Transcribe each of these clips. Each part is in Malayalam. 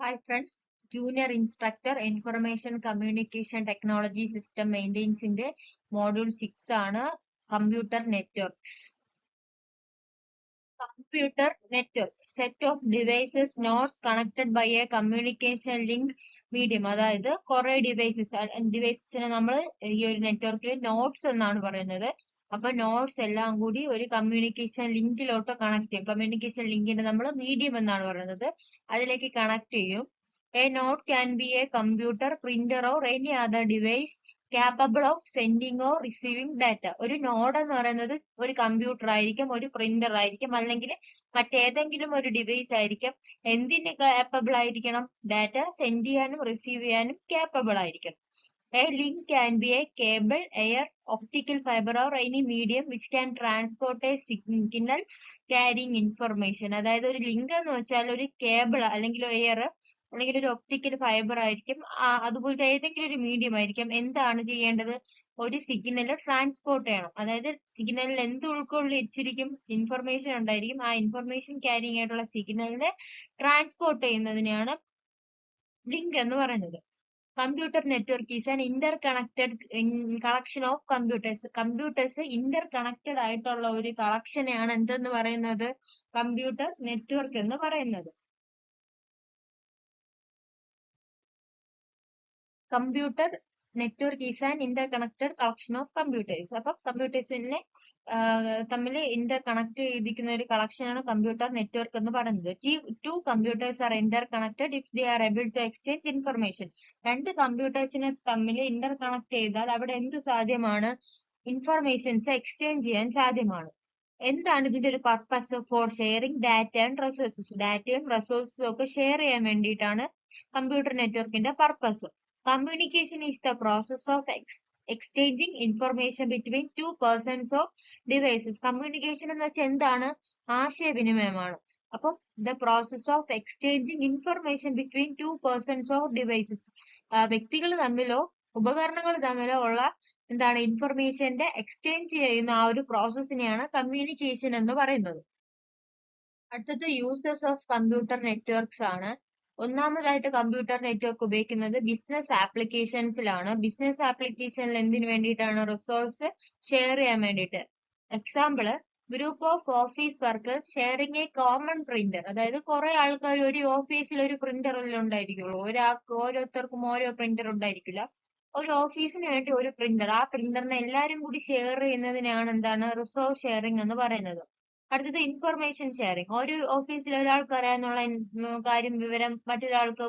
Hi friends, Junior Instructor Information Communication Technology System Maintenance in the Module 6 ആണ് Computer Networks. Computer network, set of devices nodes connected by a communication link medium. അതായത് കുറെ ഡിവൈസസിനെ നമ്മൾ ഈ ഒരു നെറ്റ്വർക്കിൽ നോട്ട്സ് എന്നാണ് പറയുന്നത്. അപ്പൊ നോട്ട്സ് എല്ലാം കൂടി ഒരു കമ്മ്യൂണിക്കേഷൻ ലിങ്കിലോട്ട് കണക്ട് ചെയ്യും. കമ്മ്യൂണിക്കേഷൻ ലിങ്കിനെ നമ്മൾ മീഡിയം എന്നാണ് പറയുന്നത്. അതിലേക്ക് കണക്ട് ചെയ്യും. A node can be a computer, printer or any other device capable of sending or receiving data. ഒരു നോഡ് എന്ന് പറയുന്നത് ഒരു കമ്പ്യൂട്ടർ ആയിരിക്കും, ഒരു പ്രിന്റർ ആയിരിക്കും, അല്ലെങ്കിൽ മറ്റേതെങ്കിലും ഒരു ഡിവൈസ് ആയിരിക്കും. എന്തിന് capable ആയിരിക്കണം? ഡാറ്റ സെൻഡ് ചെയ്യാനും റിസീവ് ചെയ്യാനും capable ആയിരിക്കണം. A link can be a cable, air, optical fiber or any medium which can transport a signal carrying information. അതായത് ഒരു ലിങ്ക് എന്ന് വെച്ചാൽ ഒരു കേബിൾ അല്ലെങ്കിൽ എയർ അല്ലെങ്കിൽ ഒരു ഒപ്റ്റിക്കൽ ഫൈബർ ആയിരിക്കും. അതുപോലത്തെ ഏതെങ്കിലും ഒരു മീഡിയം ആയിരിക്കും. എന്താണ് ചെയ്യേണ്ടത്? ഒരു സിഗ്നൽ ട്രാൻസ്പോർട്ട് ചെയ്യണം. അതായത് സിഗ്നലിൽ എന്ത് ഉൾക്കൊള്ളിച്ചിരിക്കും? ഇൻഫർമേഷൻ ഉണ്ടായിരിക്കും. ആ ഇൻഫർമേഷൻ ക്യാരിങ് ആയിട്ടുള്ള സിഗ്നലിനെ ട്രാൻസ്പോർട്ട് ചെയ്യുന്നതിനെയാണ് ലിങ്ക് എന്ന് പറയുന്നത്. Computer network is an interconnected collection of computers. Computers Inter connected ആയിട്ടുള്ള ഒരു കളക്ഷനെയാണ് എന്തെന്ന് പറയുന്നത്? കമ്പ്യൂട്ടർ നെറ്റ്വർക്ക് എന്ന് പറയുന്നത്. Computer network is an interconnected collection of computers. അപ്പം കമ്പ്യൂട്ടേഴ്സിനെ തമ്മിൽ ഇന്റർ കണക്ട് ചെയ്തിരിക്കുന്ന ഒരു കളക്ഷനാണ് കമ്പ്യൂട്ടർ നെറ്റ്വർക്ക് എന്ന് പറയുന്നത്. Two computers are interconnected if they are able to exchange information. രണ്ട് കമ്പ്യൂട്ടേഴ്സിനെ തമ്മിൽ ഇന്റർ കണക്ട് ചെയ്താൽ അവിടെ എന്ത് സാധ്യമാണ്? ഇൻഫർമേഷൻസ് എക്സ്ചേഞ്ച് ചെയ്യാൻ സാധ്യമാണ്. എന്താണ് ഇതിന്റെ ഒരു purpose? For sharing data and resources. ഡാറ്റയും റിസോഴ്സസും ഒക്കെ ഷെയർ ചെയ്യാൻ വേണ്ടിയിട്ടാണ് കമ്പ്യൂട്ടർ നെറ്റ്വർക്കിന്റെ purpose. Communication is the process of exchanging information between two persons or devices. Communication എന്ന് വെച്ചാൽ എന്താണ്? ആശയവിനിമയമാണ്. അപ്പം the process of exchanging information between two persons or devices. വ്യക്തികൾ തമ്മിലോ ഉപകരണങ്ങൾ തമ്മിലോ ഉള്ള എന്താണ് ഇൻഫർമേഷന്റെ എക്സ്ചേഞ്ച് ചെയ്യുന്ന ആ ഒരു പ്രോസസ്സിനെയാണ് കമ്മ്യൂണിക്കേഷൻ എന്ന് പറയുന്നത്. അടുത്തത് യൂസേഴ്സ് ഓഫ് കമ്പ്യൂട്ടർ നെറ്റ്വർക്ക്സ് ആണ്. ഒന്നാമതായിട്ട് കമ്പ്യൂട്ടർ നെറ്റ്വർക്ക് ഉപയോഗിക്കുന്നത് ബിസിനസ് ആപ്ലിക്കേഷൻസിലാണ്. ബിസിനസ് ആപ്ലിക്കേഷനിൽ എന്തിനു വേണ്ടിയിട്ടാണ്? റിസോഴ്സ് ഷെയർ ചെയ്യാൻ വേണ്ടിയിട്ട്. Example, group of office workers sharing A common printer. അതായത് കുറെ ആൾക്കാർ ഒരു ഓഫീസിൽ ഒരു പ്രിന്ററിൽ ഉണ്ടായിരിക്കുള്ളൂ. ഓരോരുത്തർക്കും ഓരോ പ്രിന്റർ ഉണ്ടായിരിക്കില്ല. ഒരു ഓഫീസിന് വേണ്ടി ഒരു പ്രിന്റർ. ആ പ്രിന്ററിനെ എല്ലാരും കൂടി ഷെയർ ചെയ്യുന്നതിനാണ് എന്താണ്? റിസോഴ്സ് ഷെയറിംഗ് എന്ന് പറയുന്നത്. അടുത്തത് ഇൻഫർമേഷൻ ഷെയറിംഗ്. ഒരു ഓഫീസിൽ ഒരാൾക്ക് അറിയാനുള്ള കാര്യം, വിവരം മറ്റൊരാൾക്ക്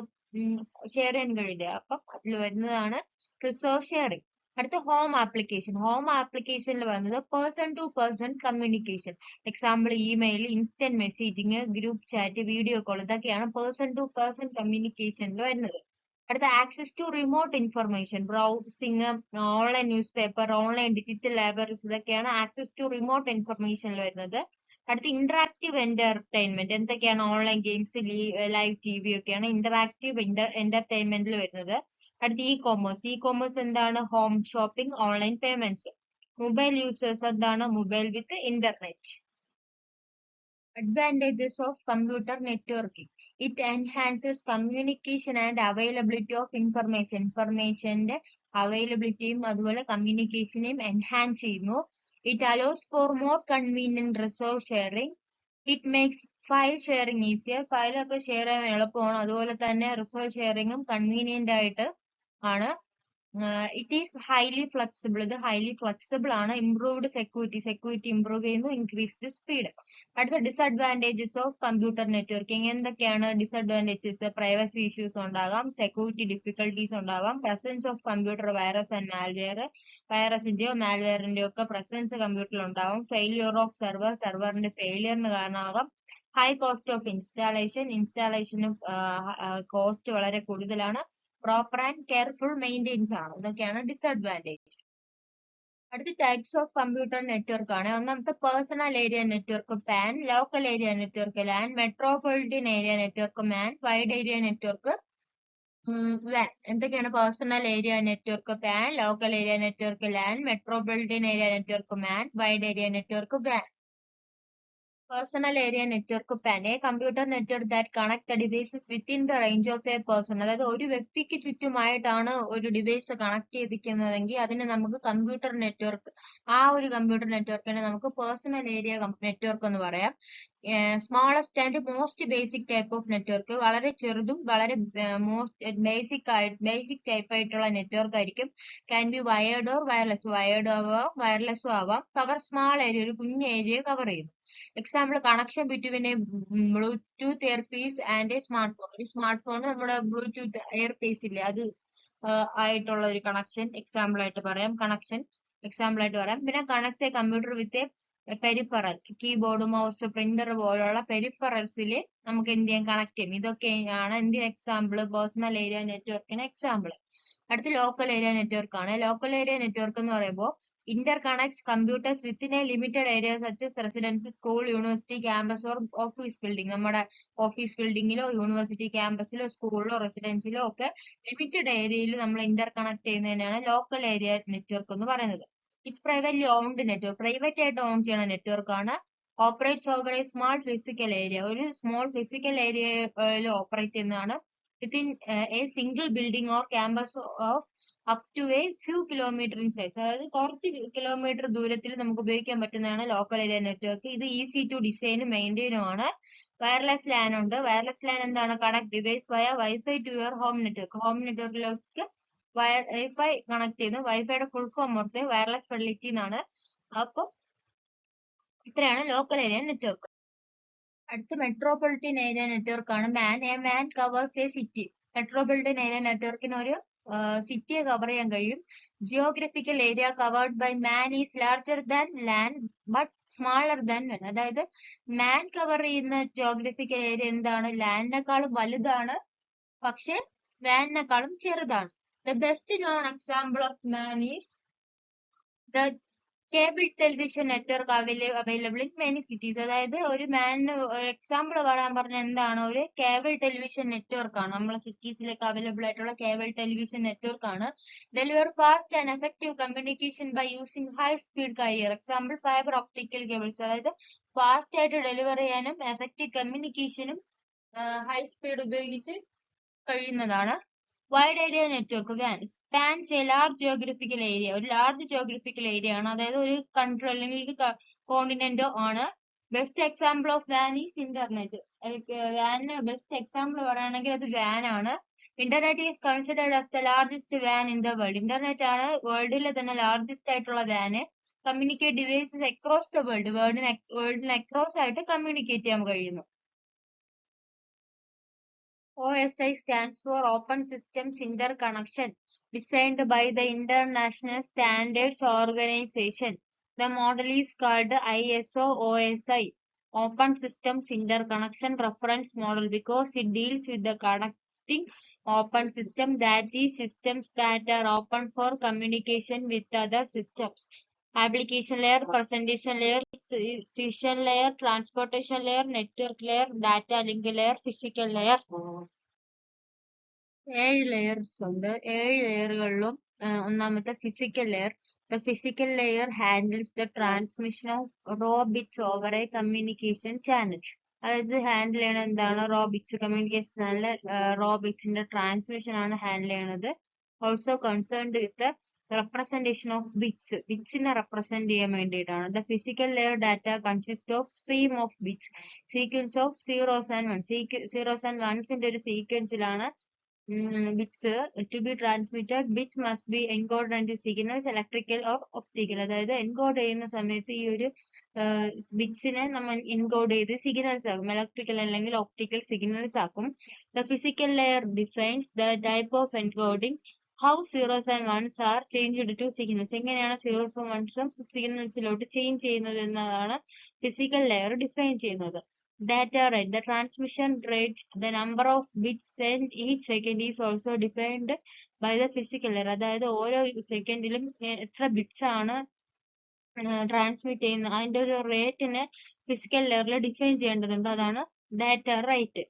ഷെയർ ചെയ്യാൻ കഴിയില്ല. അപ്പം അതിൽ വരുന്നതാണ് റിസോഴ്സ് ഷെയറിംഗ്. അടുത്ത ഹോം ആപ്ലിക്കേഷൻ. ഹോം ആപ്ലിക്കേഷനിൽ വരുന്നത് person to person communication. Example email, instant messaging, group chat, video call, ഇതൊക്കെയാണ് പേഴ്സൺ ടു പേഴ്സൺ കമ്മ്യൂണിക്കേഷനിൽ വരുന്നത്. അടുത്ത access to remote information. Browsing, online newspaper, online digital libraries, ഇതൊക്കെയാണ് ആക്സസ് ടു റിമോട്ട് ഇൻഫർമേഷനിൽ വരുന്നത്. അടുത്ത ഇന്ററാക്റ്റീവ് എന്റർടൈൻമെന്റ്. എന്തൊക്കെയാണ്? ഓൺലൈൻ ഗെയിംസ്, ലൈവ് TV ഒക്കെയാണ് ഇന്ററാക്റ്റീവ് എന്റർടൈൻമെന്റിൽ വരുന്നത്. അടുത്ത ഇ കോമേഴ്സ്. ഇ കോമേഴ്സ് എന്താണ്? Home shopping, online payments. Mobile users എന്താണ്? Mobile with internet. Advantages of computer networking. It enhances communication and availability of information. ഇൻഫർമേഷന്റെ അവൈലബിലിറ്റിയും അതുപോലെ കമ്മ്യൂണിക്കേഷനെയും എൻഹാൻസ് ചെയ്യുന്നു. It allows for more convenient resource sharing. It makes file sharing easier. File ഒക്കെ ഷെയർ ചെയ്യാൻ എളുപ്പമാണ്. അതുപോലെ തന്നെ റിസോഴ്സ് ഷെയറിങ്ങും കൺവീനിയന്റ് ആയിട്ട് ആണ്. It is highly flexible. ഇത് ഹൈലി ഫ്ലെക്സിബിൾ ആണ്. ഇംപ്രൂവ്ഡ് സെക്യൂരിറ്റി ഇംപ്രൂവ് ചെയ്യുന്നു. Increased speed. അടുത്ത ഡിസഡ്വാൻറ്റേജസ് ഓഫ് കമ്പ്യൂട്ടർ നെറ്റ്വർക്കിംഗ്. എന്തൊക്കെയാണ് ഡിസഡ്വാൻറ്റേജസ്? പ്രൈവസി ഇഷ്യൂസ് ഉണ്ടാകാം, സെക്യൂരിറ്റി ഡിഫിക്കൽട്ടീസ് ഉണ്ടാവാം, presence of computer virus and malware. വൈറസിന്റെയോ മാൽവെയറിന്റെയോ ഒക്കെ പ്രസൻസ് കമ്പ്യൂട്ടറിൽ ഉണ്ടാവും. ഫെയിലിയർ ഓഫ് സെർവറിന്റെ ഫെയിലിയറിന് കാരണമാകാം. ഹൈ കോസ്റ്റ് ഓഫ് ഇൻസ്റ്റാളേഷനും കോസ്റ്റ് വളരെ കൂടുതലാണ്. പ്രോപ്പർ ആൻഡ് കെയർഫുൾ മെയിൻറ്റെയിൻസ് ആണ്. ഇതൊക്കെയാണ് ഡിസഡ്വാൻറ്റേജ്. അടുത്ത ടൈപ്സ് ഓഫ് കമ്പ്യൂട്ടർ നെറ്റ്വർക്ക് ആണ്. ഒന്നാമത്തെ personal area network PAN, local area network LAN, metropolitan area network MAN, wide area network വാൻ. എന്തൊക്കെയാണ്? Personal area network PAN, local area network LAN, metropolitan area network MAN, wide area network വാൻ. Personal area network PAN, a computer network that connect the devices within the range of a person. അതായത് ഒരു വ്യക്തിക്ക് ചുറ്റുമായിട്ടാണ് ഒരു ഡിവൈസ് കണക്ട് ചെയ്തിരിക്കുന്നതെങ്കിൽ അതിനെ നമുക്ക് കമ്പ്യൂട്ടർ നെറ്റ്വർക്ക്, ആ ഒരു കമ്പ്യൂട്ടർ നെറ്റ്വർക്കിനെ നമുക്ക് പേഴ്സണൽ ഏരിയ നെറ്റ്വർക്ക് എന്ന് പറയാം. Smallest and most basic type of network, വളരെ ചെറുതും വളരെ മോസ്റ്റ് ബേസിക് ടൈപ്പ് ആയിട്ടുള്ള നെറ്റ്വർക്ക് ആയിരിക്കും. Can be wired or wireless, wired ആവാം വയർലെസ്സും ആവാം. കവർ സ്മാൾ ഏരിയ, ഒരു കുഞ്ഞ് ഏരിയ കവർ ചെയ്തു. Example connection between a Bluetooth airpiece and a smart phone. ഒരു സ്മാർട്ട് ഫോൺ നമ്മുടെ ബ്ലൂടൂത്ത് എയർപീസ് ഇല്ലേ, അത് ആയിട്ടുള്ള ഒരു കണക്ഷൻ എക്സാമ്പിൾ ആയിട്ട് പറയാം. പിന്നെ connects a computer with a peripheral, keyboard, mouse, printer പോലുള്ള പെരിഫറൽസിൽ നമുക്ക് എന്ത് ചെയ്യാൻ കണക്ട് ചെയ്യും. ഇതൊക്കെയാണ് എന്തിന് എക്സാമ്പിൾ, പേഴ്സണൽ ഏരിയ നെറ്റ്വർക്കിന് എക്സാമ്പിൾ. അടുത്ത ലോക്കൽ ഏരിയ നെറ്റ്വർക്ക് ആണ്. ലോക്കൽ ഏരിയ നെറ്റ്വർക്ക് എന്ന് പറയുമ്പോൾ interconnects computers within a limited area such residence, school, university campus or office building. നമ്മുടെ ഓഫീസ് ബിൽഡിങ്ങിലോ യൂണിവേഴ്സിറ്റി ക്യാമ്പസിലോ സ്കൂളിലോ റെസിഡൻസിലോ ഒക്കെ ലിമിറ്റഡ് ഏരിയയിൽ നമ്മൾ ഇന്റർ കണക്ട് ചെയ്യുന്നതിനാണ് ലോക്കൽ ഏരിയ നെറ്റ്വർക്ക് എന്ന് പറയുന്നത്. It's privately owned network, private ആയിട്ട് ഓൺ ചെയ്യുന്ന നെറ്റ്വർക്ക് ആണ്. Operates over a small physical area, ഒരു സ്മോൾ ഫിസിക്കൽ ഏരിയയിൽ ഓപ്പറേറ്റ് ചെയ്യുന്നതാണ്. Within a single building or campus of up to a few kilometre in size, അതായത് കുറച്ച് കിലോമീറ്റർ ദൂരത്തിൽ നമുക്ക് ഉപയോഗിക്കാൻ പറ്റുന്നതാണ് ലോക്കൽ ഏരിയ നെറ്റ്വർക്ക്. ഇത് ഈസി ടു ഡിസൈനും മെയിൻറ്റെയിനും ആണ്. വയർലെസ് ലാൻ ഉണ്ട്. വയർലെസ് ലാൻ എന്താണ്, connect device via wifi to your home network. Home നെറ്റ്വർക്കിലേക്ക് വൈഫൈ കണക്ട് ചെയ്യുന്നു. വൈഫൈയുടെ ഫുൾ ഫോം ഓർത്ത് വയർലെസ് ഫെസിലിറ്റി എന്നാണ്. അപ്പൊ ഇത്രയാണ് ലോക്കൽ ഏരിയ നെറ്റ്വർക്ക്. അടുത്ത മെട്രോപൊളിറ്റൻ ഏരിയ നെറ്റ്വർക്ക് ആണ് MAN. A MAN covers a city. Metropolitan area നെറ്റ്വർക്കിന് ഒരു സിറ്റിയെ കവർ ചെയ്യാൻ കഴിയും. Geographical area covered by MAN is larger than LAN but smaller than MAN. അതായത് മാൻ കവർ ചെയ്യുന്ന ജിയോഗ്രഫിക്കൽ ഏരിയ എന്താണ്, ലാൻഡിനെക്കാളും വലുതാണ്, പക്ഷെ വാനിനെക്കാളും ചെറുതാണ്. The best known example of MAN is the cable television network available in many cities. അതായത് ഒരു മാനിന് എക്സാമ്പിൾ പറയാൻ പറഞ്ഞ എന്താണ്, ഒരു കേബിൾ ടെലിവിഷൻ നെറ്റ്വർക്ക് ആണ്. നമ്മളെ സിറ്റീസിലേക്ക് അവൈലബിൾ ആയിട്ടുള്ള കേബിൾ ടെലിവിഷൻ നെറ്റ്വർക്ക് ആണ്. Deliver fast and effective communication by using high speed carrier. Example fibre optical cables. അതായത് ഫാസ്റ്റ് ആയിട്ട് ഡെലിവർ ചെയ്യാനും എഫക്റ്റീവ് കമ്മ്യൂണിക്കേഷനും ഹൈ സ്പീഡ് ഉപയോഗിച്ച് കഴിയുന്നതാണ്. Wide area network WANs. Spans a large geographical area, ഒരു ലാർജ് ജിയോഗ്രഫിക്കൽ ഏരിയ ആണ്. അതായത് ഒരു കൺട്രി അല്ലെങ്കിൽ ഒരു കോണ്ടിനെന്റോ ആണ്. ബെസ്റ്റ് എക്സാമ്പിൾ ഓഫ് വാൻ ഈസ് ഇന്റർനെറ്റ്. വാനിന് ബെസ്റ്റ് എക്സാമ്പിൾ പറയുകയാണെങ്കിൽ അത് വാൻ ആണ്. Internet is considered as the largest വാൻ ഇൻ ദ വേൾഡ്. ഇന്റർനെറ്റ് ആണ് വേൾഡിലെ തന്നെ ലാർജസ്റ്റ് ആയിട്ടുള്ള വാന്. Communicate devices across the world, വേൾഡിന് അക്രോസ് ആയിട്ട് കമ്മ്യൂണിക്കേറ്റ് ചെയ്യാൻ കഴിയുന്നു. OSI stands for Open Systems Interconnection, designed by the International Standards Organization. The model is called ISO OSI, Open Systems Interconnection Reference Model, because it deals with the connecting open system, that is, systems that are open for communication with other systems. Application layer, presentation layer, session layer, transportation layer, network layer, data link layer, physical layer. 7 layers ഉണ്ട്. 7 ലെയറുകളിലും ഒന്നാമത്തെ physical layer. The physical layer handles the transmission of raw bits over a communication channel. അതായത് ഹാൻഡിൽ ചെയ്യണത് എന്താണ്, റോ ബിറ്റ്സ്, കമ്മ്യൂണിക്കേഷൻ ചാനലിലെ റോ ബിറ്റ്സിന്റെ ട്രാൻസ്മിഷൻ ആണ് ഹാൻഡിൽ ചെയ്യണത്. Also concerned with representation of bits, ബിറ്റ്സിനെ റെപ്രസെന്റ് ചെയ്യാൻ വേണ്ടിയിട്ടാണ്. The physical layer data consists of stream of bits, sequence of zeros and ones. Zeros and onesന്റെ ഒരു സീക്വൻസിലാണ് bits to be transmitted. Bits must be encoded into signals, electrical or optical. അതായത് എൻകോഡ് ചെയ്യുന്ന സമയത്ത് ഈ ഒരു ബിറ്റ്സിനെ നമ്മൾ എൻകോഡ് ചെയ്ത് സിഗ്നൽസ് ആക്കും, ഇലക്ട്രിക്കൽ അല്ലെങ്കിൽ ഒപ്റ്റിക്കൽ സിഗ്നൽസ് ആക്കും. The physical layer defines the type of encoding, how zeros and ones are changed to signals. എങ്ങനെയാണ് സീറോസും വൺസും സിഗ്നൽസിലോട്ട് ചേഞ്ച് ചെയ്യുന്നത് എന്നതാണ് ഫിസിക്കൽ ലെയർ ഡിഫൈൻ ചെയ്യുന്നത്. Data rate, the transmission rate, the number of bits sent each second is also defined by the physical layer. അതായത് ഓരോ സെക്കൻഡിലും എത്ര ബിറ്റ്സ് ആണ് ട്രാൻസ്മിറ്റ് ചെയ്യുന്നത്, അതിന്റെ ഒരു റേറ്റിനെ ഫിസിക്കൽ ലെയറിൽ ഡിഫൈൻ ചെയ്യേണ്ടതുണ്ട്. അതാണ് data rate.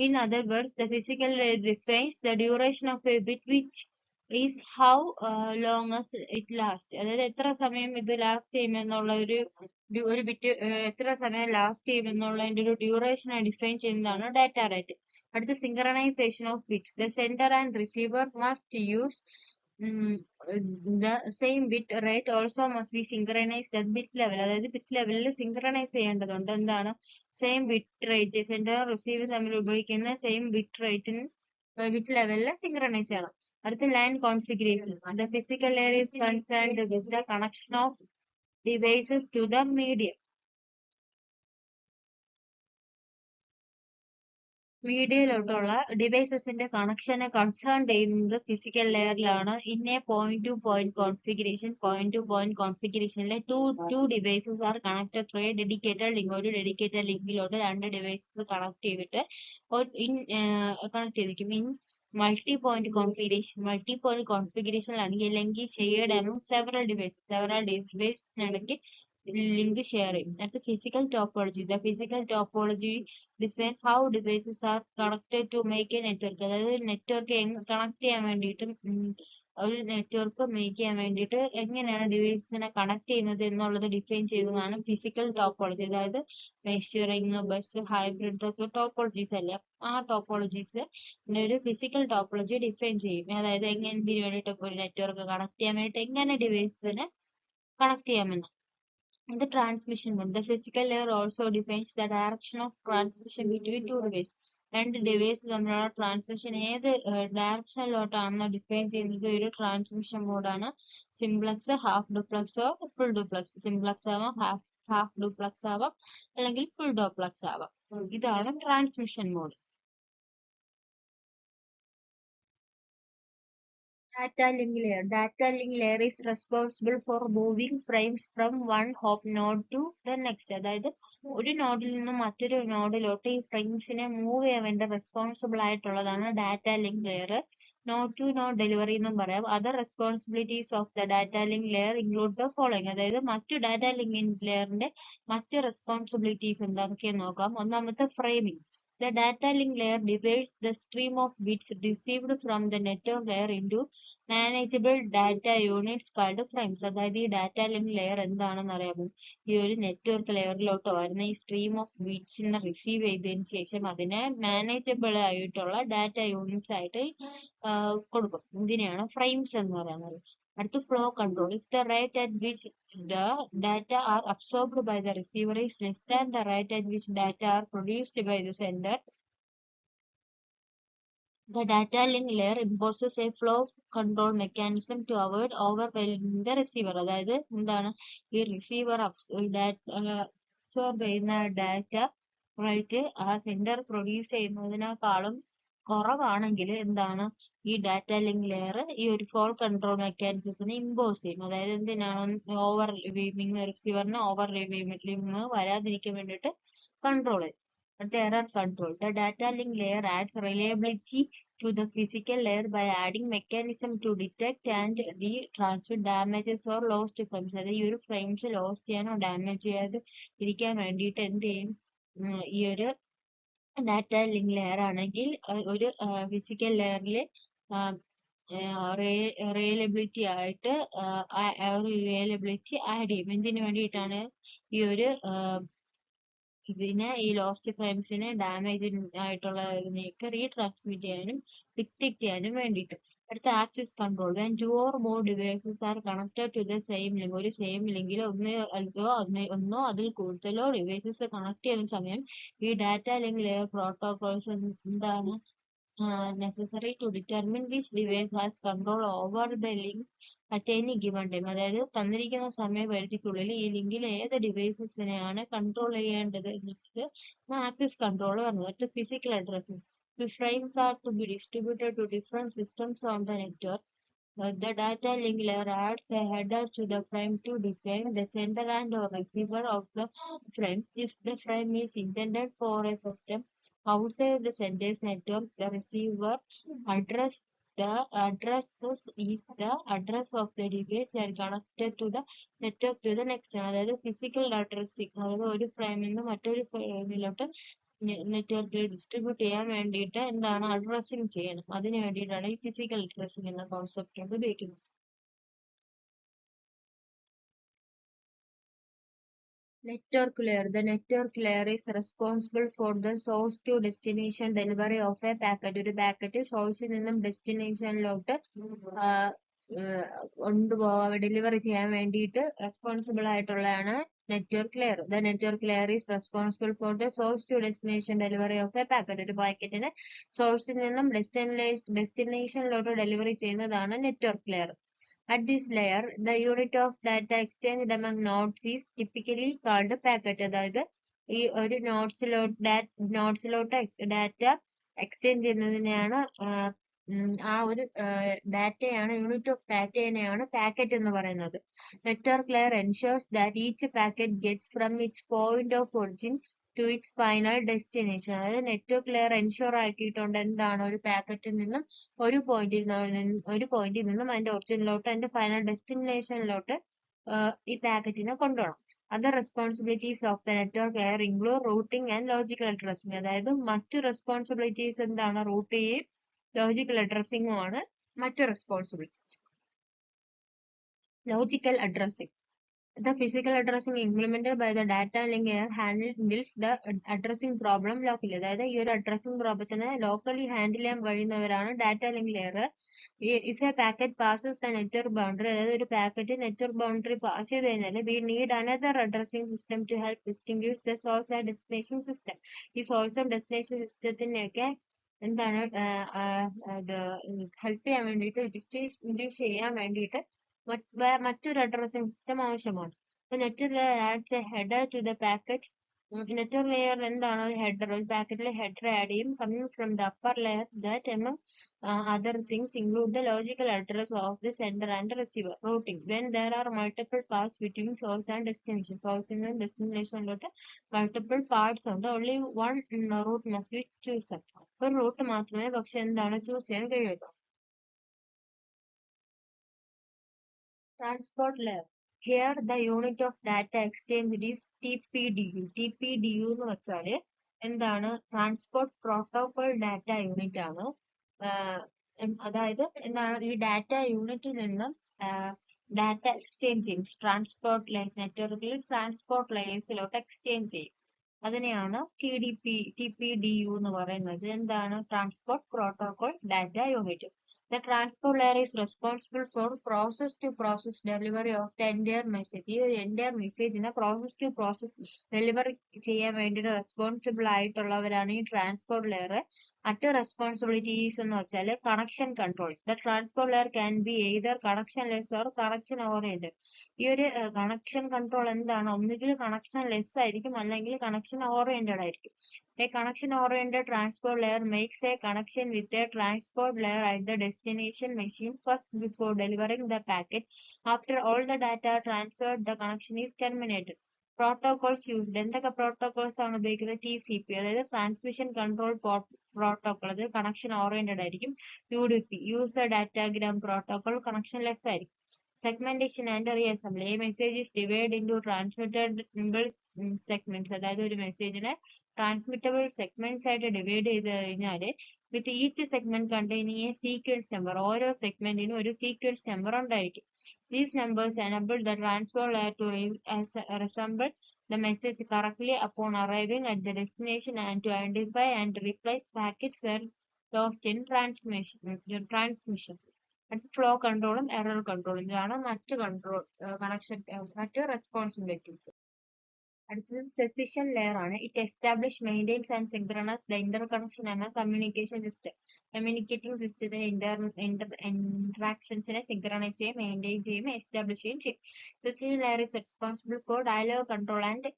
In other words, the physical layer defines the duration of a bit which is how long as it lasts. അതായത് എത്ര സമയം ഇത് ലാസ്റ്റ് ചെയ്യുമെന്നുള്ള ഒരു ബിറ്റ് എത്ര സമയം ലാസ്റ്റ് ചെയ്യുമെന്നുള്ളതിന്റെ ഒരു ഡ്യൂറേഷൻ ഡിഫൈൻ ചെയ്യുന്നതാണ് ഡാറ്റ റേറ്റ്. അടുത്ത synchronisation of bits. The sender and receiver must use the same bit rate also must be synchronized at bit level. അതായത് ബിറ്റ് ലെവലിൽ സിങ്ക്രണൈസ് ചെയ്യേണ്ടതുണ്ട്. എന്താണ് same bit rate, sender receiver തമ്മിൽ ഉപയോഗിക്കുന്ന സെയിം ബിറ്റ് റേറ്റിന് ബിറ്റ് ലെവലിൽ സിങ്ക്രണൈസ് ചെയ്യണം. അടുത്ത line configuration. The physical layer is concerned with the connection of devices to the medium. മീഡിയയിലോട്ടുള്ള ഡിവൈസസിന്റെ കണക്ഷനെ കൺസേൺ ചെയ്യുന്നത് ഫിസിക്കൽ ലെയറിലാണ്. In a point to point കോൺഫിഗറേഷനിലെ two devices are connected through a dedicated link. ഒരു ഡെഡിക്കേറ്റഡ് ലിങ്കിലോട്ട് രണ്ട് ഡിവൈസസ് കണക്ട് ചെയ്തിട്ട് കണക്ട് ചെയ്തിരിക്കും. ഇൻ മൾട്ടി പോയിന്റ് കോൺഫിഗറേഷനിലാണെങ്കിൽ ലിങ്ക് ഷെയർഡ് അമംഗ് സെവറൽ ഡിവൈസസിനിടയ്ക്ക് ലിങ്ക് ഷെയർ ചെയ്യും. അടുത്ത physical topology. The physical topology define how devices are connected to make a network. അതായത് നെറ്റ്വർക്ക് കണക്ട് ചെയ്യാൻ വേണ്ടിയിട്ടും ഒരു നെറ്റ്വർക്ക് മേക്ക് ചെയ്യാൻ വേണ്ടിയിട്ട് എങ്ങനെയാണ് ഡിവൈസസിനെ കണക്ട് ചെയ്യുന്നത് എന്നുള്ളത് ഡിഫൈൻ ചെയ്യുന്നതാണ് ഫിസിക്കൽ ടോപ്പോളജി. അതായത് മെഷറിങ്, ബസ്, ഹൈബ്രിഡ് ഇതൊക്കെ ടോപ്പോളജീസ് അല്ലേ. ആ ടോപ്പോളജീസ് ഒരു ഫിസിക്കൽ ടോപ്പോളജി ഡിഫൈൻ ചെയ്യും. അതായത് എന്തിനു വേണ്ടിയിട്ട് ഒരു നെറ്റ്വർക്ക് കണക്ട് ചെയ്യാൻ വേണ്ടിയിട്ട് എങ്ങനെ ഡിവൈസസിനെ കണക്ട് ചെയ്യാമെന്ന്. The transmission mode. The physical layer also defines the direction of transmission between two devices. രണ്ട് ഡിവൈസ് തമ്മിലുള്ള ട്രാൻസ്മിഷൻ ഏത് ഡയറക്ഷനിലോട്ടാണെന്ന് ഡിഫൈൻ ചെയ്യുന്നത് ഒരു ട്രാൻസ്മിഷൻ മോഡാണ്. Simplex, half duplex, full duplex. Simplex ആവാം, ഹാഫ് ഡ്യൂപ്ലക്സ് ആവാം, അല്ലെങ്കിൽ ഫുൾ ഡ്യൂപ്ലക്സ് ആവാം. ഇതാണ് transmission mode. Data link layer. Data link layer is responsible for moving frames from one hop node to the next. അതായത് ഒരു നോഡിൽ നിന്നും മറ്റൊരു നോഡിലോട്ട് ഈ ഫ്രെയിംസിനെ മൂവ് ചെയ്യാൻ വേണ്ടി റെസ്പോൺസിബിൾ ആയിട്ടുള്ളതാണ് data link layer. Node to node delivery എന്നും പറയാം. Other responsibilities of the data link layer include the following. അതായത് മറ്റു ഡാറ്റ ലിങ്ക് ലെയറിന്റെ മറ്റ് റെസ്പോൺസിബിലിറ്റീസ് എന്തൊക്കെയെന്ന് നോക്കാം. ഒന്നാമത്തെ framing. The data link layer divides the stream of bits received from the network layer into manageable data units called frames. അതായത് ഈ ഡാറ്റ ലിങ്ക് ലെയർ എന്താണെന്ന് അറിയാമോ? ഈ ഒരു നെറ്റ്വർക്ക് ലെയറിലോട്ട് വരുന്ന ഈ സ്ട്രീം ഓഫ് ബിറ്റ്സിനെ റിസീവ് ചെയ്തതിന് ശേഷം അതിനെ മാനേജബിൾ ആയിട്ടുള്ള ഡാറ്റ യൂണിറ്റ്സ് ആയിട്ട് കൊടുക്കും. ഇതിനെയാണ് ഫ്രെയിംസ് എന്ന് പറയുന്നത്. അടുത്ത flow control. If the rate at which the data are absorbed by the receiver is less than the rate at which data are produced by the sender, the data link layer imposes a flow control mechanism to avoid overwhelming the receiver. അതായത് എന്താണ് ഈ റിസീവർ അബ്സോർബ് ചെയ്യുന്ന ഡാറ്റ റേറ്റ് ആ സെൻഡർ പ്രൊഡ്യൂസ് ചെയ്യുന്നതിനേക്കാളും കുറവാണെങ്കിൽ എന്താണ് ഈ ഡാറ്റ ലിങ്ക് ലെയർ ഈ ഒരു ഫോൾ കൺട്രോൾ മെക്കാനിസത്തിനെ ഇമ്പോസ് ചെയ്യും. അതായത് എന്തിനാണ് ഓവർ വീമിങ്, റിസീവറിന് ഓവർ വീമിങ് വരാതിരിക്കാൻ വേണ്ടിയിട്ട് കൺട്രോൾ ചെയ്യും. The error control. The data link layer adds reliability to the physical layer by adding mechanism to detect and transmit damages or lost frames. അതായത് ഈ ഒരു ഫ്രെയിംസ് ലോസ്റ്റ് ചെയ്യാനോ ഡാമേജ് ചെയ്യാതെ ഇരിക്കാൻ വേണ്ടിയിട്ട് എന്ത് ചെയ്യും? ഈ ഒരു ഡാറ്റ ലിങ്ക് ലെയർ ആണെങ്കിൽ ഒരു ഫിസിക്കൽ ലെയറിൽ റിയലബിലിറ്റി ആയിട്ട് റിയലബിലിറ്റി ആഡ് ചെയ്യും. എന്തിനു വേണ്ടിയിട്ടാണ്? ഈ ഒരു ഇതിനെ ഈ ലോസ്റ്റ് ഫ്രെയിംസിനെ ഡാമേജ് ആയിട്ടുള്ളതിനെയൊക്കെ റീട്രാൻസ്മിറ്റ് ചെയ്യാനും ഡിറ്റക്ട് ചെയ്യാനും വേണ്ടിയിട്ട്. അടുത്ത access control. When two or more devices are connected to the same link. ഒരു സെയിം ലിങ്കിൽ ഒന്നോ അതിൽ കൂടുതലോ ഡിവൈസസ് കണക്ട് ചെയ്യുന്ന സമയം ഈ ഡാറ്റ ലിങ്ക് ലെയർ പ്രോട്ടോകോൾസ് എന്താണ് necessary to determine which device has control over the link at any given time. അതായത് തന്നിരിക്കുന്ന സമയപരിധിക്കുള്ളിൽ ഈ ലിങ്കിൽ ഏത് ഡിവൈസസിനെയാണ് കൺട്രോൾ ചെയ്യേണ്ടത് എന്നുള്ളത് ആക്സസ് കൺട്രോൾ പറഞ്ഞത്. Physical addressing. The frames are to be distributed to different systems on the network. The data link layer adds a header to the frame to define the sender and or receiver of the frame. If the frame is intended for a system outside the sender's network, the receiver address the addresses is the address of the device that connected to the network to the next one. അതായത് ഫിസിക്കൽ അഡ്രസ്സിംഗ്. അതായത് ഒരു ഫ്രെയിമിൽ നിന്ന് മറ്റൊരു ഫ്രെയിമിലോട്ട് നെറ്റ്വർക്കിൽ ഡിസ്ട്രിബ്യൂട്ട് ചെയ്യാൻ വേണ്ടിയിട്ട് എന്താണ് അഡ്രസ്സിങ് ചെയ്യണം. അതിന് വേണ്ടിയിട്ടാണ് ഈ ഫിസിക്കൽ അഡ്രസ്സിങ് എന്ന കോൺസെപ്റ്റ് കൊണ്ട് ഉപയോഗിക്കുന്നത്. Network layer. The network layer is responsible for the source to destination delivery of a packet. ഒരു പാക്കറ്റ് സോഴ്സിൽ നിന്നും ഡെസ്റ്റിനേഷനിലോട്ട് കൊണ്ടുപോകാൻ ഡെലിവറി ചെയ്യാൻ വേണ്ടിയിട്ട് റെസ്പോൺസിബിൾ ആയിട്ടുള്ളതാണ് network layer. The network layer is responsible for the source to destination delivery of a packet. ഒരു പാക്കറ്റിന് സോഴ്സിൽ നിന്നും ഡെസ്റ്റിനേഷനിലോട്ട് ഡെലിവറി ചെയ്യുന്നതാണ് network layer. At this layer, the unit of data exchanged among nodes is typically called packet. അതായത് ഈ ഒരു നോട്ട്സിലോട്ട് ഡാറ്റ എക്സ്ചേഞ്ച് ചെയ്യുന്നതിനെയാണ് ആ ഒരു ഡാറ്റയാണ് യൂണിറ്റ് ഓഫ് ഡാറ്റയെയാണ് പാക്കറ്റ് എന്ന് പറയുന്നത്. Network layer ensures that each packet gets from its point of origin to its final destination. അതായത് നെറ്റ്വർക്ക് ലെയർ എൻഷുർ ആക്കിയിട്ടുണ്ട് എന്താണ് ഒരു പാക്കറ്റിൽ നിന്നും ഒരു പോയിന്റിൽ നിന്നും അതിന്റെ ഒറിജിനിലോട്ട് അതിന്റെ ഫൈനൽ ഡെസ്റ്റിനേഷനിലോട്ട് ഈ പാക്കറ്റിനെ കൊണ്ടുപോകണം. Other responsibilities of the network layer include routing and logical addressing. അതായത് മറ്റു റെസ്പോൺസിബിലിറ്റീസ് എന്താണ് റൂട്ടിംഗും ലോജിക്കൽ അഡ്രസ്സിംഗും ആണ് മറ്റു responsibilities. Logical addressing. The physical addressing implemented by the data link layer handles the addressing problem locally. അതായത് ഈ ഒരു അഡ്രസ്സിംഗ് പ്രോബ്ലത്തിനെ ലോക്കലി ഹാൻഡിൽ ചെയ്യാൻ കഴിയുന്നവരാണ് data link layer. If a packet passes the network boundary, അതായത് ഒരു പാക്കറ്റ് നെറ്റ്വർക്ക് ബൗണ്ടറി പാസ് ചെയ്ത് കഴിഞ്ഞാൽ we need another addressing system to help distinguish the source and destination system. ഈ സോഴ്സും ഡെസ്റ്റിനേഷൻ സിസ്റ്റത്തിനെയൊക്കെ എന്താണ് ഹെൽപ്പ് ചെയ്യാൻ വേണ്ടിയിട്ട് ഡിസ്റ്റിംഗ്വിഷ് ചെയ്യാൻ വേണ്ടിയിട്ട് മറ്റൊരു അഡ്രസ്സിംഗ് സിസ്റ്റം ആവശ്യമാണ്. Network layer adds a header to the packet. Network layer എന്താണ് ഒരു ഹെഡർ, ഒരു പാക്കറ്റിൽ ഹെഡർ ആഡ് ചെയ്യും. Coming from the upper layer that among other things include the logical address of the sender and receiver. Routing. When there are multiple paths between source and destination. Source and destination multiple paths ഉണ്ട്. Only one route must be chosen. ഒരു റൂട്ട് മാത്രമേ പക്ഷെ എന്താണ് ചൂസ് ചെയ്യാൻ കഴിയുള്ളൂ. Transport layer. Here the unit of data exchanged is TPDU. TPDU എന്ന് വെച്ചാല് എന്താണ് ട്രാൻസ്പോർട്ട് പ്രോട്ടോകോൾ ഡാറ്റ യൂണിറ്റ് ആണ്. അതായത് എന്താണ് ഈ ഡാറ്റ യൂണിറ്റിൽ നിന്നും ഡാറ്റ എക്സ്ചേഞ്ച് ചെയ്യും. ട്രാൻസ്പോർട്ട് ലെയർസ് നെറ്റ്വർക്കിൽ ട്രാൻസ്പോർട്ട് ലെയേഴ്സിലോട്ട് എക്സ്ചേഞ്ച് ചെയ്യും. അതിനെയാണ് TPDU എന്ന് പറയുന്നത്. എന്താണ് transport protocol data unit. The transport layer is responsible for process to process delivery of the entire message. ഈ ഒരു entire മെസ്സേജിനെ പ്രോസസ് ടു പ്രോസസ് ഡെലിവറി ചെയ്യാൻ വേണ്ടിയിട്ട് റെസ്പോൺസിബിൾ ആയിട്ടുള്ളവരാണ് ഈ ട്രാൻസ്പോർട്ട് ലെയർ. മറ്റ് റെസ്പോൺസിബിലിറ്റീസ് എന്ന് വെച്ചാൽ connection control. The transport layer can be either connection less or connection oriented. ഈ ഒരു കണക്ഷൻ കൺട്രോൾ എന്താണ്, ഒന്നുകിൽ കണക്ഷൻ ലെസ് ആയിരിക്കും അല്ലെങ്കിൽ കണക്ഷൻ ഓറിയന്റഡ് ആയിരിക്കും. A connection oriented transport layer makes a connection with a transport layer at the destination machine first before delivering the packet. After all the data transferred, the connection is terminated. Protocols used. എന്തൊക്കെ പ്രോട്ടോകോൾസ് ആണ് ഉപയോഗിക്കുന്നത്? TCP, അതായത് ട്രാൻസ്മിഷൻ കൺട്രോൾ പ്രോട്ടോകോൾ, അത് കണക്ഷൻ ഓറിയന്റഡ് ആയിരിക്കും. UDP, user datagram protocol, connection less ആയിരിക്കും. Segmentation and reassembly. A message is divided into transmittable segments. അതായത് ഒരു മെസ്സേജിനെ ട്രാൻസ്മിറ്റബിൾ സെഗ്മെന്റ്സ് ആയിട്ട് ഡിവൈഡ് ചെയ്ത് കഴിഞ്ഞാൽ with each segment containing A sequence number. ഓരോ സെഗ്മെന്റിനും ഒരു സീക്വൻസ് നമ്പർ ഉണ്ടായിരിക്കും. These numbers enable the transport layer to reassemble the message correctly upon arriving at the destination and to identify and replace packets were lost in transmission. അടുത്ത ഫ്ലോ കൺട്രോളും എറർ കൺട്രോളും. ഇതാണ് മറ്റ് റെസ്പോൺസിബിലിറ്റീസ്. അടുത്തത് സെസിഷൻ ലെയർ ആണ്. It establish maintains and synchronize the interconnection എന്ന കമ്മ്യൂണിക്കേഷൻ സിസ്റ്റം. കമ്മ്യൂണിക്കേറ്റിംഗ് സിസ്റ്റത്തിന് ഇന്ററാക്ഷൻസിനെ സിൻക്രണൈസ് ചെയ്യും, മെയിൻറ്റെയിൻ ചെയ്യും, എസ്റ്റാബ്ലിഷ് ചെയ്യും. Session layer is responsible for dialogue control and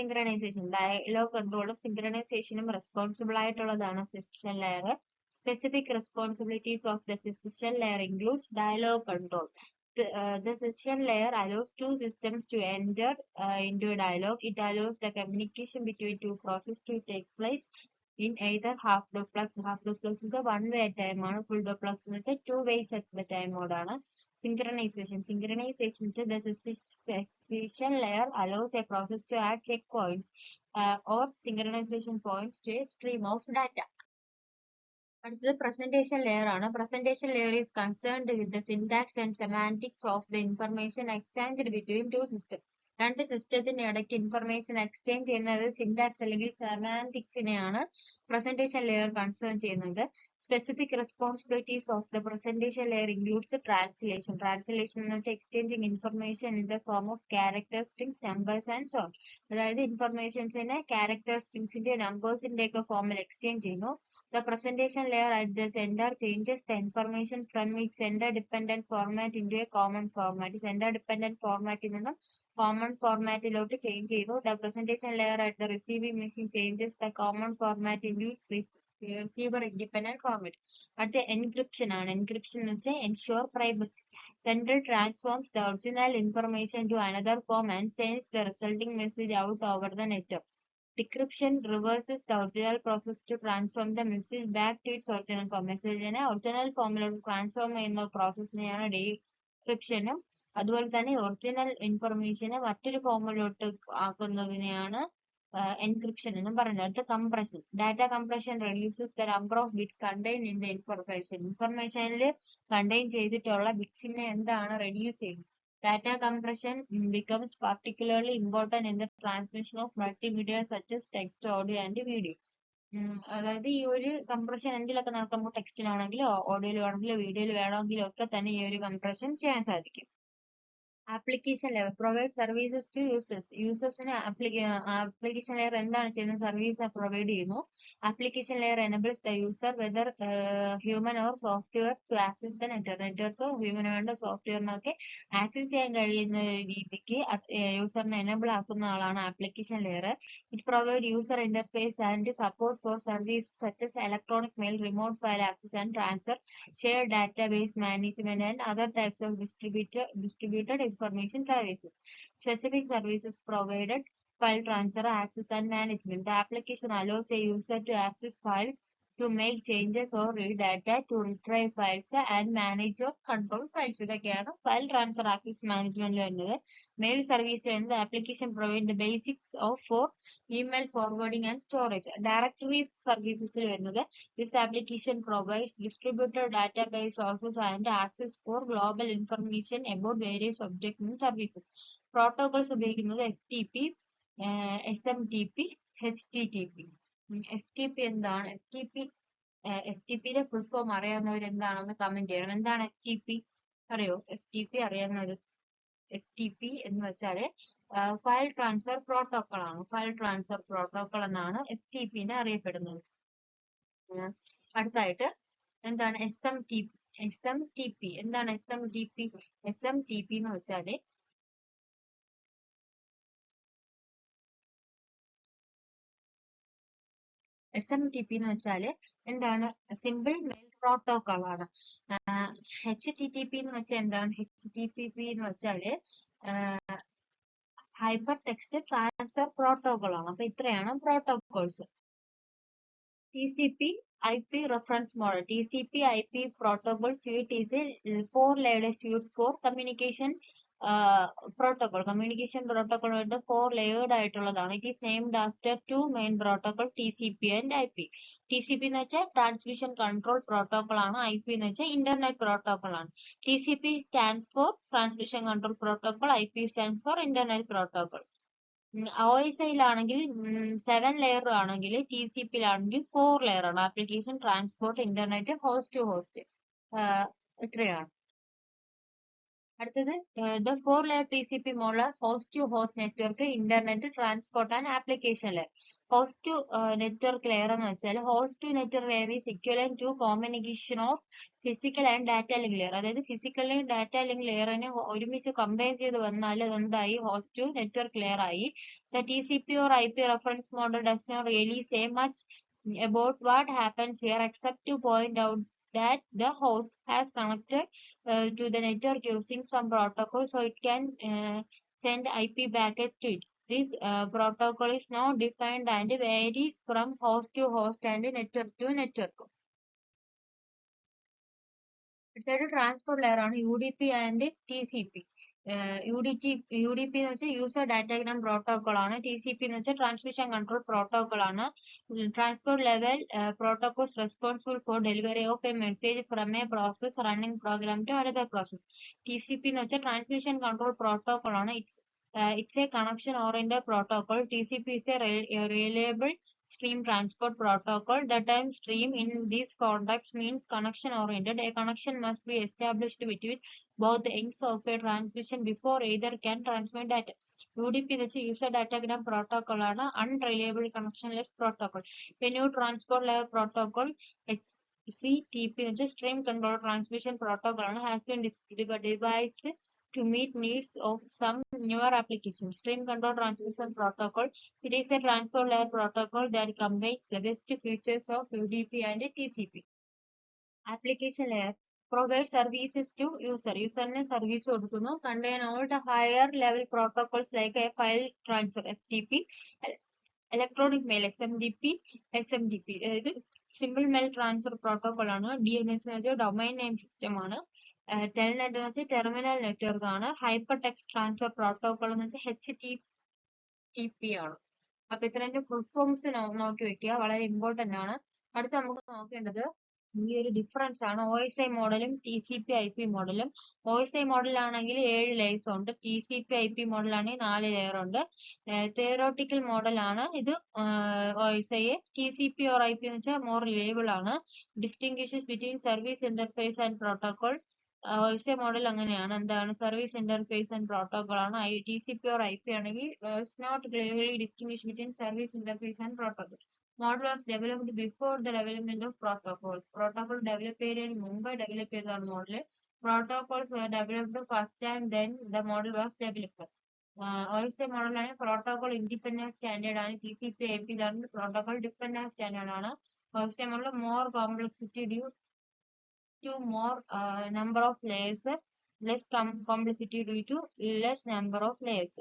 synchronization. Dialogue കൺട്രോളും സിൻക്രണൈസേഷനും റെസ്പോൺസിബിൾ ആയിട്ടുള്ളതാണ് session layer. Specific responsibilities of the session layer includes dialogue control. The session layer allows two systems to enter into a dialogue. It allows the communication between two processes to take place in either half duplex. Half duplex is a one-way time ആണ്. Full duplex എന്ന് വെച്ചാൽ two ways at the time mode ആണ്. Synchronization. The session layer allows a process to add checkpoints or synchronization points to a stream of data. അടുത്തത് presentation layer ആണ്. Presentation layer is concerned with the syntax and semantics of the information exchanged between two systems. രണ്ട് സിസ്റ്റത്തിന്റെ ഇടയ്ക്ക് ഇൻഫർമേഷൻ എക്സ്ചേഞ്ച് ചെയ്യുന്നത് സിന്റാക്സ് അല്ലെങ്കിൽ സെമാന്റിക്സിനെയാണ് പ്രസന്റേഷൻ ലെയർ കൺസേൺ ചെയ്യുന്നത്. Specific responsibilities of the presentation layer includes translation. Translation എന്ന് വെച്ചാൽ exchanging information in the form of character, strings, numbers and so on. അതായത് ഇൻഫർമേഷൻസിനെ ക്യാരക്ടർ, സ്ട്രിങ്സിന്റെ, നമ്പേഴ്സിന്റെ ഒക്കെ ഫോമിൽ എക്സ്ചേഞ്ച് ചെയ്യുന്നു. The presentation layer at the center changes the information from its sender dependent format into a common format. Sender dependent format നിന്നും common formatലോട്ട് ചേഞ്ച് ചെയ്തു. The presentation layer at the receiving machine changes the common format into its receiver independent format. അടുത്ത encryption ആണ്. Encryption എന്ന് വെച്ചാൽ ensure privacy. Sender transforms the original information to another form and sends the resulting message out over the network. Decryption reverses the original process to transform the message back to its original form. മെസ്സേജിനെ ഒറിജിനൽ ഫോമിലോട്ട് ട്രാൻസ്ഫോം ചെയ്യുന്ന പ്രോസസ്സിനെയാണ് ഡീക്രിപ്ഷനും അതുപോലെ തന്നെ ഒറിജിനൽ ഇൻഫർമേഷനെ മറ്റൊരു ഫോമിലോട്ട് ആക്കുന്നതിനെയാണ് എൻക്രിപ്ഷൻ എന്നും പറയുന്നത്. അടുത്ത compression. Data compression reduces the number of bits contain in the information. ഇൻഫർമേഷനിൽ കണ്ടെയ്ൻ ചെയ്തിട്ടുള്ള ബിറ്റ്സിനെ എന്താണ് റെഡ്യൂസ് ചെയ്യുന്നത്. Data compression becomes particularly important in the transmission of multimedia such as text, audio and video. അതായത് ഈ ഒരു കംപ്രഷൻ എന്തിലൊക്കെ നടക്കുമ്പോൾ ടെക്സ്റ്റിലാണെങ്കിലോ ഓഡിയോയിലാണെങ്കിലോ വീഡിയോയിൽ വേണമെങ്കിലോ ഒക്കെ തന്നെ ഈ ഒരു കംപ്രഷൻ ചെയ്യാൻ സാധിക്കും. Application layer provides services to users. Usersന് application layer എന്താണ് ചെയ്യുന്നത്? സർവീസ് പ്രൊവൈഡ് ചെയ്യുന്നു. Application layer enables the user whether human or software to access the network. Network human വേണ്ട സോഫ്റ്റ്വെയറിനൊക്കെ ആക്സസ് ചെയ്യാൻ കഴിയുന്ന രീതിക്ക് യൂസറിനെ എനേബിൾ ആക്കുന്ന ആളാണ് application layer. It provide user interface and support for service such as electronic mail, remote file access and transfer, shared database management and other types of distributed information services. Specific services provided file transfer, access and management. The application allows a user to access files, to make changes or read data, to retrieve files and manage or control files. ഇതൊക്കെയാണ് ഫയൽ ട്രാൻസ്ഫർ ആക്സസ് മാനേജ്മെന്റിൽ വരുന്നത്. മെയിൽ സർവീസ് വരുന്നത് application provide the basics of for email forwarding and storage. Directory സർവീസസിൽ വരുന്നത് this application provides distributed database sources and access for global information about various objects and services. Protocols ഉപയോഗിക്കുന്നത് FTP, SMTP, HTTP. FTP എന്താണ്? FTPയുടെ ഫുൾ ഫോം അറിയാവുന്നവർ എന്താണെന്ന് കമന്റ് ചെയ്യണം. എന്താണ് FTP? അറിയോ? FTP അറിയാവുന്നത്? FTP എന്ന് വെച്ചാല് ഫയൽ ട്രാൻസ്ഫർ പ്രോട്ടോകോൾ ആണ്. ഫയൽ ട്രാൻസ്ഫർ പ്രോട്ടോകോൾ എന്നാണ് FTP അറിയപ്പെടുന്നത്. അടുത്തായിട്ട് എന്താണ് SMTP? എന്താണ് SMTP? SMTP എന്ന് വെച്ചാല് എന്താണ്? സിമ്പിൾ മെയിൽ പ്രോട്ടോകോൾ ആണ്. HTTP എന്ന് വെച്ചാൽ എന്താണ്? HTTP എന്ന് വെച്ചാല് ഹൈപ്പർ ടെക്സ്റ്റ് ട്രാൻസ്ഫർ പ്രോട്ടോകോൾ ആണ്. അപ്പൊ ഇത്രയാണ് protocols. TCP IP reference model. TCP IP protocol suite is a four-layered suite for communication protocol. Communication protocol with the four-layered ആയിട്ടുള്ളതാണ്. It is named after two main protocol, TCP and IP. TCP എന്ന് വെച്ചാൽ ട്രാൻസ്മിഷൻ കൺട്രോൾ പ്രോട്ടോകോൾ ആണ്. IP എന്ന് വെച്ചാൽ ഇന്റർനെറ്റ് പ്രോട്ടോകോൾ ആണ്. TCP stands for transmission control protocol. IP stands for internet protocol. OSIയിലാണെങ്കിൽ 7 ലെയർ ആണെങ്കിൽ TCPയിലാണെങ്കിൽ 4 ലെയർ ആണ്. Application, transport, internet, host to host. ഇത്രയാണ്. അടുത്തത് the 4-layer TCP model host to host network, internet, transport and application layer. Host to network layer എന്ന് വെച്ചാൽ host to network layer is equivalent to communication of physical and data link layer. അതായത് ഫിസിക്കലും ഡാറ്റ ലിങ്ക് ലെയറിനെ ഒരുമിച്ച് കമ്പൈൻ ചെയ്ത് വന്നാൽ അതെന്തായി? host to network layer ആയി. The TCP or IP reference model does not really say much about what happens here except to point out that the host has connected to the network using some protocol, so it can send IP packets to it. This protocol is not defined and varies from host to host and network to network. അടുത്തത് ട്രാൻസ്പോർട്ട് ലെയർ ആണ്. UDP and TCP. UDP എന്ന് വെച്ചാൽ യൂസർ ഡാറ്റാഗ്രാം പ്രോട്ടോകോൾ ആണ്. TCP എന്ന് വെച്ചാൽ ട്രാൻസ്മിഷൻ കൺട്രോൾ പ്രോട്ടോകോൾ ആണ്. Transport level protocols responsible for delivery of a message from a process running program to another process. TCP എന്ന് വെച്ചാൽ ട്രാൻസ്മിഷൻ കൺട്രോൾ പ്രോട്ടോകോൾ ആണ്. It's a connection oriented protocol. TCP is a reliable stream transport protocol. The term stream in this context means connection oriented. A connection must be established between both the ends of a transmission before either can transmit data. UDP എന്ന് വെച്ചാൽ യൂസർ ഡാറ്റാഗ്രാം പ്രോട്ടോകോൾ ആണ്. Unreliable connectionless protocol. A new transport layer protocol CTP എന്ന് വെച്ചാൽ stream control transmission protocol ആണ്. Has been devised to meet needs of some newer applications. Stream control transmission protocol. It is a transport layer protocol that combines the best features of UDP and TCP. Application layer provides services to user. Userന് സർവീസ് കൊടുക്കുന്നു. Contain all the higher level protocols like a file transfer FTP, electronic mail SMTP അതായത് സിമ്പിൾ മെയിൽ ട്രാൻസ്ഫർ പ്രോട്ടോകോൾ ആണ്. DNS എന്ന് വെച്ചാൽ ഡൊമൈൻ നെയിം സിസ്റ്റം ആണ്. ടെൽനെറ്റ് എന്ന് വെച്ചാൽ ടെർമിനൽ നെറ്റ്വർക്ക് ആണ്. ഹൈപ്പർ ടെക്സ്റ്റ് ട്രാൻസ്ഫർ പ്രോട്ടോകോൾ എന്ന് വെച്ചാൽ HTTP ആണ്. അപ്പൊ ഇത്രയും ഫുൾ ഫോംസ് നോക്കി വെക്കുക, വളരെ ഇമ്പോർട്ടന്റ് ആണ്. അടുത്ത നമുക്ക് നോക്കേണ്ടത് ഈ ഒരു ഡിഫറൻസ് ആണ് OSI മോഡലും TCP IP മോഡലും. OSI മോഡൽ ആണെങ്കിൽ 7 ലെയേഴ്സ് ഉണ്ട്. TCP IP മോഡൽ ആണെങ്കിൽ 4 ലെയർ ഉണ്ട്. തിയറോട്ടിക്കൽ മോഡൽ ആണ് ഇത്. OSI TCP or IP എന്ന് വെച്ചാൽ മോർ റിലയബിൾ ആണ്. Distinguishes between service interface and protocol. OSI model അങ്ങനെയാണ്. എന്താണ് സർവീസ് ഇന്റർഫേസ് ആൻഡ് പ്രോട്ടോകോൾ ആണ്. TCP or IP ആണെങ്കിൽ not clearly distinguish between service interface and protocol. Model was developed before the development of protocols. Protocol developed ചെയ്തതിന് മുമ്പ് ഡെവലപ്പ് ചെയ്തതാണ് model. Protocols were developed first and then the model was developed. OSI മോഡലാണ് പ്രോട്ടോകോൾ ഇൻഡിപെൻഡന്റ് സ്റ്റാൻഡേർഡ് ആണ്. TCP IP ഇതാണ് പ്രോട്ടോകോൾ ഡിപെൻഡന്റ് സ്റ്റാൻഡേർഡ് ആണ്. OSI model more complexity due to more number of layers, less complexity due to less number of layers.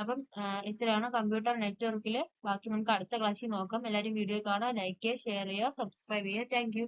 അപ്പം ഇത്രയാണ് കമ്പ്യൂട്ടർ നെറ്റ്വർക്കിൽ. ബാക്കി നമുക്ക് അടുത്ത ക്ലാസ്സിൽ നോക്കാം. എല്ലാവരും വീഡിയോ കാണുക, ലൈക്ക് ചെയ്യുക, ഷെയർ ചെയ്യുക, സബ്സ്ക്രൈബ് ചെയ്യുക. Thank you.